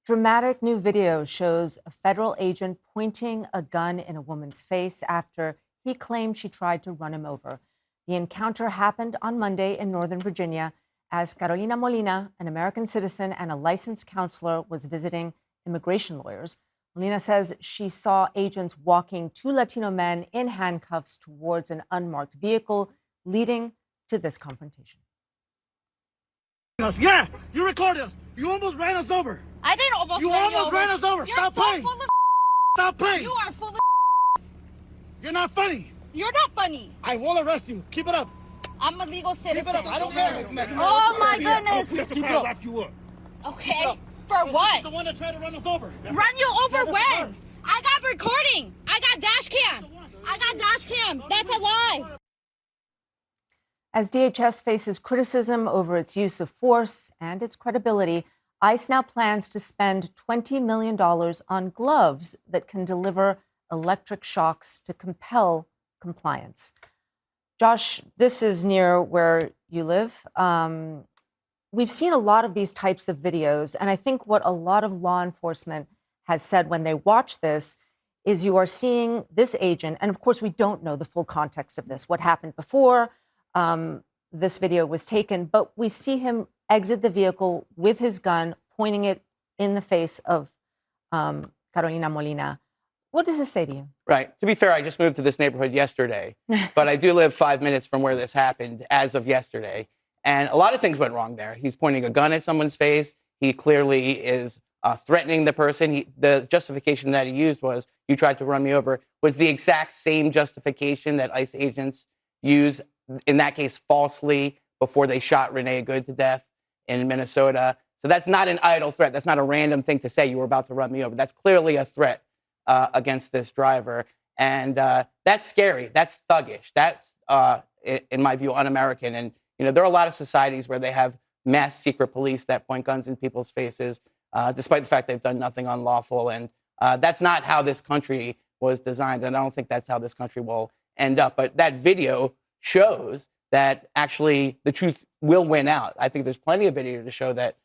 Dramatic new video shows a federal agent pointing a gun in a woman's face after he claimed she tried to run him over. The encounter happened on Monday in Northern Virginia as Carolina Molina, an American citizen and a licensed counselor, was visiting immigration lawyers. Molina says she saw agents walking two Latino men in handcuffs towards an unmarked vehicle, leading to this confrontation. Yeah, you recorded us. You almost ran us over. I didn't almost You run almost you over. ran us over. You're Stop so playing. full of Stop playing. You are full of You're not funny. You're not funny. I will arrest you. Keep it up. I'm a legal citizen. Keep it up. I don't care. Oh my goodness. We have to call back you up. Okay. For what? The one that tried to run us over. Run you over when? I got recording. I got dash cam. I got dash cam. That's a lie. As DHS faces criticism over its use of force and its credibility, ICE now plans to spend $20 million on gloves that can deliver electric shocks to compel compliance. Josh, this is near where you live. We've seen a lot of these types of videos, and I think what a lot of law enforcement has said when they watch this is you are seeing this agent, and of course we don't know the full context of this, what happened before this video was taken, but we see him exit the vehicle with his gun, pointing it in the face of Carolina Molina. What does this say to you? Right. To be fair, I just moved to this neighborhood yesterday, but I do live 5 minutes from where this happened as of yesterday. And a lot of things went wrong there. He's pointing a gun at someone's face. He clearly is threatening the person. The justification that he used was, you tried to run me over, was the exact same justification that ICE agents used, in that case falsely, before they shot Renee Good to death in Minnesota. So that's not an idle threat. That's not a random thing to say, you were about to run me over. That's clearly a threat against this driver. And that's scary. That's thuggish. That's, in my view, un-American. And, you know, there are a lot of societies where they have mass secret police that point guns in people's faces, despite the fact they've done nothing unlawful. And that's not how this country was designed. And I don't think that's how this country will end up. But that video shows that actually the truth will win out. I think there's plenty of video to show that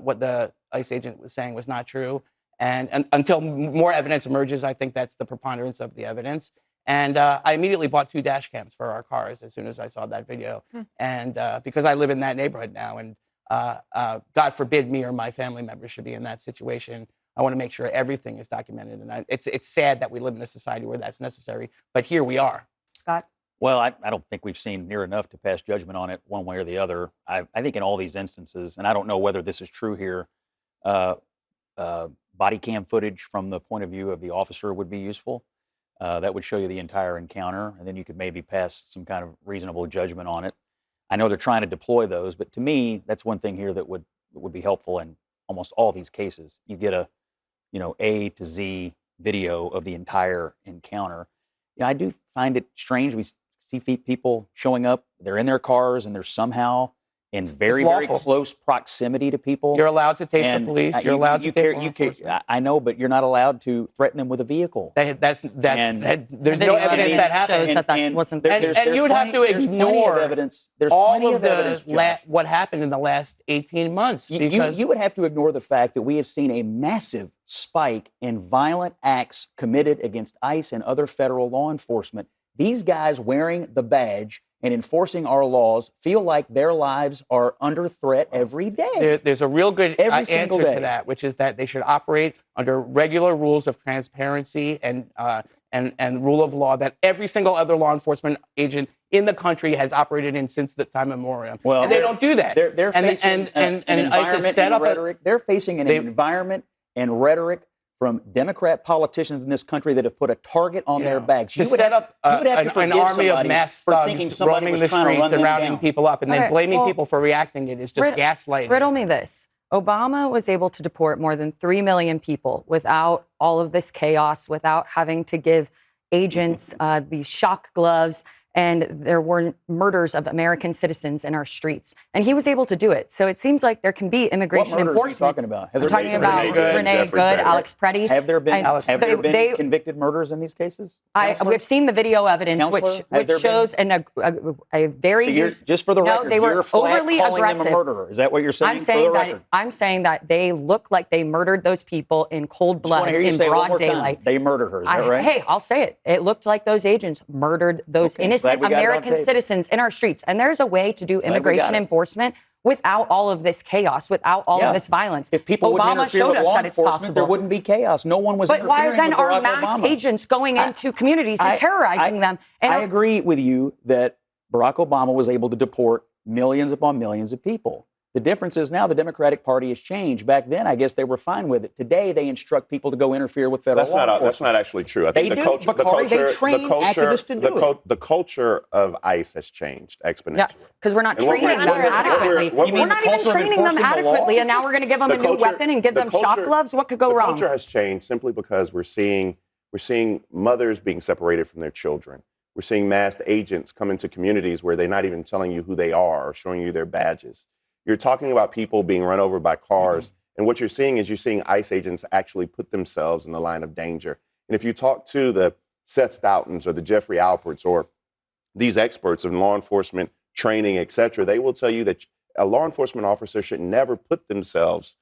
what the ICE agent was saying was not true. And until more evidence emerges, I think that's the preponderance of the evidence. And I immediately bought 2 dash cams for our cars as soon as I saw that video. And because I live in that neighborhood now, and God forbid me or my family members should be in that situation, I want to make sure everything is documented. And it's sad that we live in a society where that's necessary, but here we are. Scott? Well, I don't think we've seen near enough to pass judgment on it one way or the other. I think in all these instances, and I don't know whether this is true here, body cam footage from the point of view of the officer would be useful. That would show you the entire encounter, and then you could maybe pass some kind of reasonable judgment on it. I know they're trying to deploy those, but to me, that's one thing here that would be helpful in almost all these cases. You get a, A to Z video of the entire encounter. I do find it strange. We see people showing up, they're in their cars, and they're somehow in very close proximity to people. You're allowed to take the police. You're allowed to take law enforcement. I know, but you're not alled to threaten them with a vehicle. There's no evidence that happened. And you would have to ignore all of what happened in the last 18 months. You would have to ignore the fact that we have seen a massive spike in violent acts committed against ICE and other federal law enforcement. These guys wearing the badge and enforcing our laws feel like their lives are under threat every day. There's a real good answer to that, which is that they should operate under regular rules of transparency and rule of law that every single other law enforcement agent in the country has operated in since the time immemorial. Well, and they don't do that. They're facing an environment and rhetoric. They're facing an environment and rhetoric from Democrat politicians in this country that have put a target on their backs. You would set up an army of mass thugs roaming the streets and rounding people up, and then blaming people for reacting it is just gaslighting. Riddle me this. Obama was able to deport more than 3 million people without all of this chaos, without having to give agents these shock gloves and there were murders of American citizens in our streets. And he was able to do it. So it seems like there can be What immigration murders enforcement. are you talking about? I'm talking about Renee Good, Alex Preddy. Have there been, They- convicted murders in these cases? We've seen the video evidence, Counselor, have which there shows a very So you're, just for the record, they were you're flat overly calling aggressive. them a murderer. Is that what you're saying? I'm saying that they look like they murdered those people in cold blood in broad daylight. They murdered her. Is that right? Hey, I'll say it. It looked like those agents murdered those innocent Glad we got it on American tape. citizens in our streets. And there's a way to do we got immigration it. enforcement without all of this chaos, without all of this violence. If people wouldn't Obama interfere showed with us law that it's enforcement, there possible. wouldn't be chaos. No one was But interfering why then with are Barack mass Obama. agents going into communities and terrorizing them? And I agree with you that Barack Obama was able to deport millions upon millions of people. The difference is now the Democratic Party has changed. Back then, I guess they were fine with it. Today, they instruct people to go interfere with federal law enforcement. That's not actually true. I think They do, Bakari, they train activists to do it. The culture of ICE has changed exponentially. Yes, because we're not And what training we're- them what we're- adequately. what we're- We're not even culture of training them enforcing the law? adequately, and now we're going to give them a new weapon and give them shock gloves. What could go the wrong? culture has changed simply because we're seeing mothers being separated from their children. We're seeing masked agents come into communities where they're not even telling you who they are or showing you their badges. You're talking about people being run over by cars, and what you're seeing is ICE agents actually put themselves in the line of danger. And if you talk to the Seth Stoutons or the Jeffrey Alperts or these experts in law enforcement training, et cetera, they will tell you that a law enforcement officer should never put themselves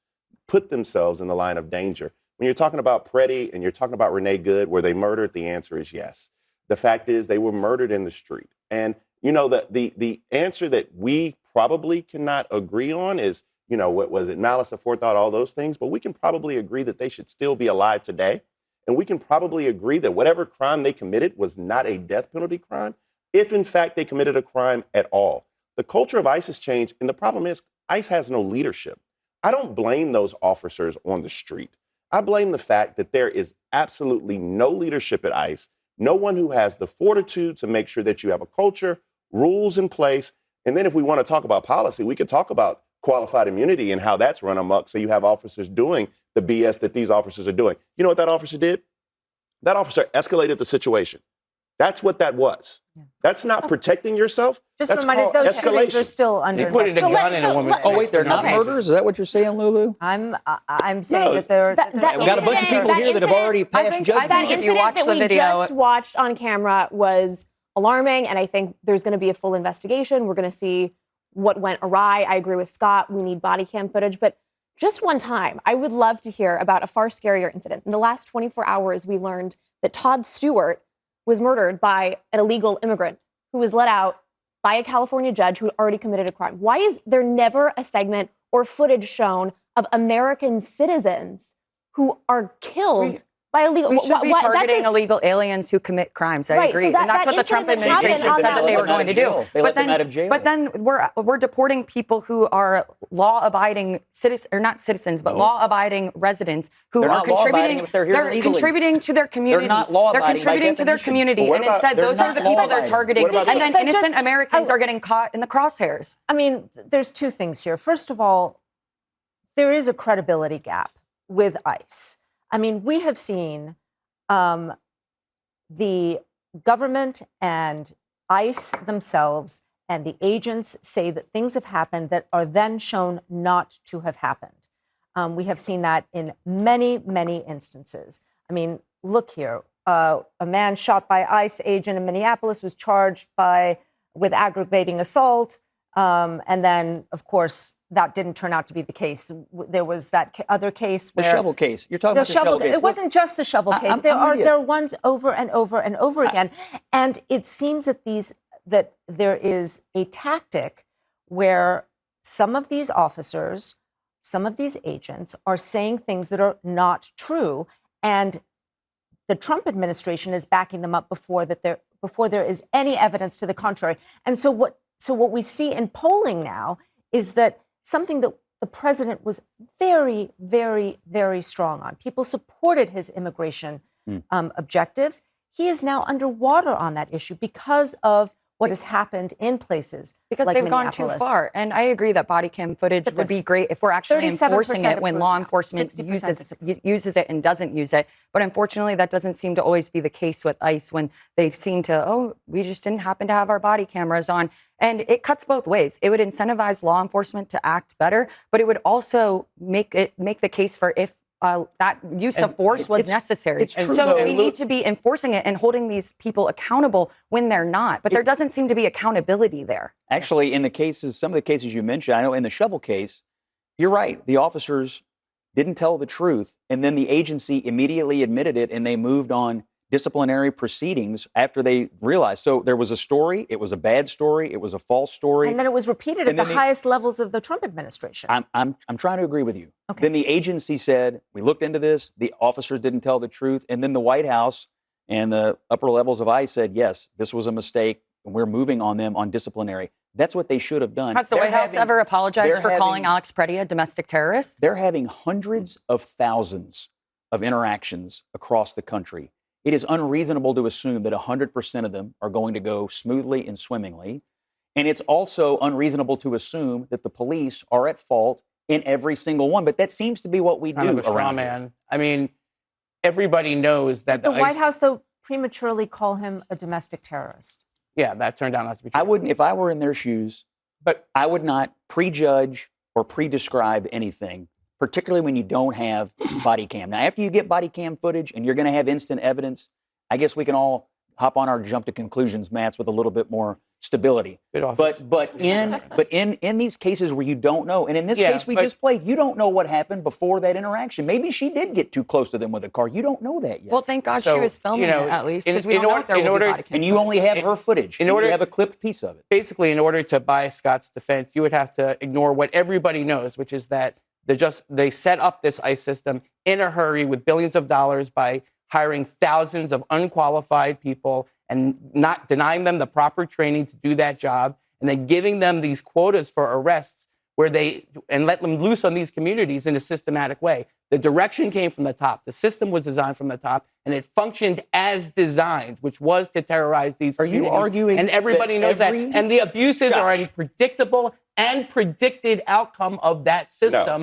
in the line of danger. When you're talking about Preddy and you're talking about Renee Good, were they murdered? The answer is yes. The fact is they were murdered in the street. And, the answer that we probably cannot agree on is, what was it, malice aforethought, all those things, but we can probably agree that they should still be alive today. And we can probably agree that whatever crime they committed was not a death penalty crime, if in fact they committed a crime at all. The culture of ICE has changed, and the problem is ICE has no leadership. I don't blame those officers on the street. I blame the fact that there is absolutely no leadership at ICE, no one who has the fortitude to make sure that you have a culture, rules in place. And then if we want to talk about policy, we could talk about qualified immunity and how that's run amok. So you have officers doing the BS that these officers are doing. You know what that officer did? That officer escalated the situation. That's what that was. That's not protecting yourself. Just That's reminded called those shootings are escalation. still under They put in a investigation. gun in a woman's Oh, wait, they're not Okay. murders? Is that what you're saying, Lulu? I'm saying that they're. That that We've got a bunch of people here that have already passed judgment. That if you incident watch that the we video- just watched on camera was alarming, and I think there's going to be a full investigation. We're going to see what went awry. I agree with Scott. We need body cam footage, but just one time, I would love to hear about a far scarier incident. In the last 24 hours, we learned that Todd Stewart was murdered by an illegal immigrant who was let out by a California judge who had already committed a crime. Why is there never a segment or footage shown of American citizens who are killed by illegal? We should be targeting that's illegal aliens who commit crimes. I Right, agree, so that- and that's that what the Trump incident that administration happened said on that they that- were going to do. They let them out of jail. But then we're deporting people who are law-abiding citizens, or not citizens, but law-abiding residents who They're are not law-abiding contributing. if they're here illegally. contributing to their community. not law-abiding They're by contributing to their definition. community, But what and about- instead, they're those are not the people they're law-abiding. targeting, What about and then But innocent just- Americans are getting caught in the crosshairs. I mean, there's two things here. First of all, there is a credibility gap with ICE. I mean, we have seen the government and ICE themselves and the agents say that things have happened that are then shown not to have happened. We have seen that in many, many instances. I mean, look here. A man shot by ICE agent in Minneapolis was charged with aggravating assault. And then, of course, that didn't turn out to be the case. There was that other case The where shovel case. You're talking about the shovel case. It wasn't just the shovel case. I'm There with you. are ones over and over and over again, and it seems that there is a tactic where some of these officers, some of these agents are saying things that are not true, and the Trump administration is backing them up before there is any evidence to the contrary. And so what we see in polling now is that something that the president was very, very, very strong on. People supported his immigration objectives. He is now underwater on that issue because of what has happened in places Because like they've gone too Minneapolis. far. And I agree that body cam footage But would be this- great if we're actually 37% enforcing it when approve law now, enforcement 60% disapprove. uses it and doesn't use it. But unfortunately, that doesn't seem to always be the case with ICE when they seem to, oh, we just didn't happen to have our body cameras on. And it cuts both ways. It would incentivize law enforcement to act better, but it would also make the case for if that use of force was necessary. it's true, So though. we need to be enforcing it and holding these people accountable when they're not. But there doesn't seem to be accountability there. Actually, in the cases, some of the cases you mentioned, I know in the shovel case, you're right. The officers didn't tell the truth, and then the agency immediately admitted it, and they moved on disciplinary proceedings after they realized. So there was a story. It was a bad story. It was a false story. And then it was repeated at And the then highest levels of the Trump administration. I'm trying to agree with you. Okay. Then the agency said, we looked into this, the officers didn't tell the truth, and then the White House and the upper levels of ICE said, yes, this was a mistake, and we're moving on them on disciplinary. That's what they should have done. Has the They're White House having- ever apologized they're for calling having- Alex Preddy a domestic terrorist? They're having hundreds of thousands of interactions across the country. It is unreasonable to assume that 100% of them are going to go smoothly and swimmingly. And it's also unreasonable to assume that the police are at fault in every single one. But that seems to be what we Kind do of a straw around here. man. I mean, everybody knows that the White ICE House, though, prematurely call him a domestic terrorist. Yeah, that turned out not to be true. I wouldn't, if I were in their shoes, But I would not prejudge or pre-describe anything, particularly when you don't have body cam. Now, after you get body cam footage and you're going to have instant evidence, I guess we can all hop on our jump to conclusions mats with a little bit more stability. Good office. But in these cases where you don't know, and in this Yeah, case we but- just played, you don't know what happened before that interaction. Maybe she did get too close to them with a car. You don't know that yet. Well, thank God So, she was filming you know, it at least, in- because we in don't know order- if there in will be order- body cam and you only have her footage. in You order- have a clipped piece of it. basically, in order to buy Scott's defense, you would have to ignore what everybody knows, which is that they set up this ICE system in a hurry with billions of dollars by hiring thousands of unqualified people and not denying them the proper training to do that job, and then giving them these quotas for arrests and let them loose on these communities in a systematic way. The direction came from the top. The system was designed from the top, and it functioned as designed, which was to terrorize these Are you communities. arguing And everybody that knows that. every- And the abuses are a Josh. predictable and predicted outcome of that system from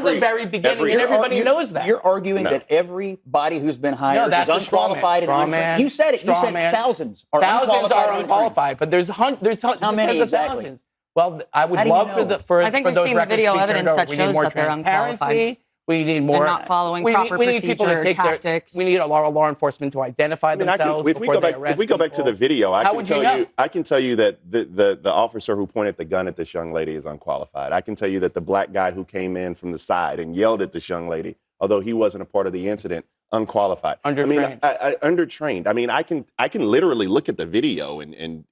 the very beginning, and everybody knows that. You're arguing No. that everybody who's been hired that's is a straw man. unqualified Straw and man. untrained. You said it. You Straw said man. thousands are Thousands unqualified are and untrained. unqualified, but there's hundreds How many of exactly? thousands. Well, I would How do you love know? for I think for we've those seen the records video to be turned evidence over. that We need shows more that they're transparency. unqualified. We need more. not following we proper need people to procedure, take tactics. We need a lot of law enforcement to identify I mean, themselves if we before go they back, arrest if we go back to people. the video, How would you know? I can tell you that the officer who pointed the gun at this young lady is unqualified. I can tell you that the black guy who came in from the side and yelled at this young lady, although he wasn't a part of the incident, unqualified. Undertrained. I mean, undertrained. I mean, I can literally look at the video and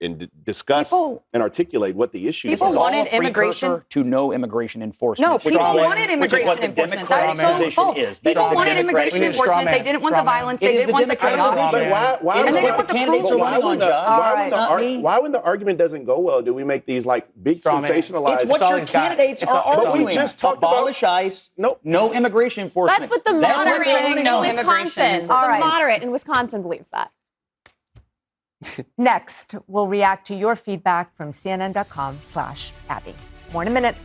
discuss People- and articulate what the issue is. People This is all wanted a precursor immigration- to no immigration enforcement. No, which is people what- wanted which is immigration what the enforcement. That Democratic is so position false. is. That People is the wanted Democratic immigration position. enforcement. Straw They man. didn't want Straw the man. violence. It They is didn't the want the Democratic chaos. position. Why It is what the want the candidates are cruelty. running on, Josh. All right. Not me. Why when the argument doesn't go well, do we make these like big Straw man. sensationalized? It's what all your he's got. candidates It's are all- arguing. But we just talked about- Abolish ICE. Nope. No immigration enforcement. That's what the what moderate they're saying, running in no on. immigration Wisconsin. All The right. moderate in Wisconsin believes that. Next, we'll react to your feedback from CNN.com/Abby. More in a minute.